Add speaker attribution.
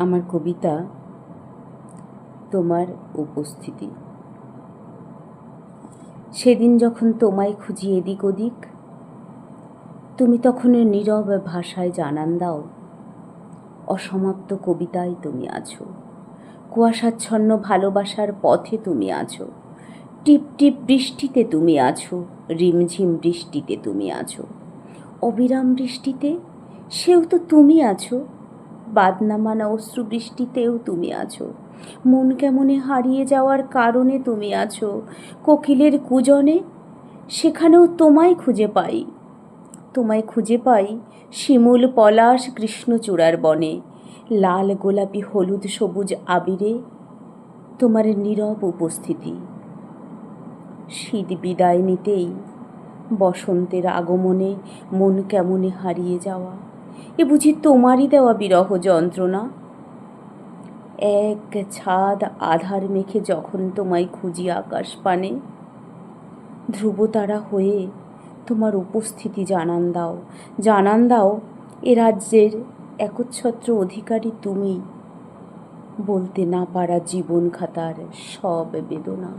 Speaker 1: আমার কবিতা তোমার উপস্থিতি। সেদিন যখন তোমায় খুঁজি এদিক ওদিক, তুমি তখন নীরব ভাষায় জানান দাও, অসমাপ্ত কবিতায় তুমি আছো, কুয়াশাচ্ছন্ন ভালোবাসার পথে তুমি আছো, টিপ টিপ বৃষ্টিতে তুমি আছো, রিমঝিম বৃষ্টিতে তুমি আছো, অবিরাম বৃষ্টিতে সেও তো তুমি আছো, বাদনামানা অশ্রু বৃষ্টিতেও তুমি আছো, মন কেমনে হারিয়ে যাওয়ার কারণে তুমি আছো, কোকিলের কুজনে সেখানেও তোমায় খুঁজে পাই, তোমায় খুঁজে পাই শিমুল পলাশ কৃষ্ণচূড়ার বনে, লাল গোলাপি হলুদ সবুজ আবিরে তোমার নীরব উপস্থিতি। শীত বিদায় নিতেই বসন্তের আগমনে মন কেমনে হারিয়ে যাওয়া, এ বুঝি তোমারই দেওয়া বিরহ যন্ত্রণা। এক ছাদ আধার মেখে যখন তোমায় খুঁজি আকাশ পানে, ধ্রুবতারা হয়ে তোমার উপস্থিতি জানান দাও এ রাজ্যের একচ্ছত্র অধিকারী তুমি, বলতে না পারা জীবন খাতার সব বেদনা।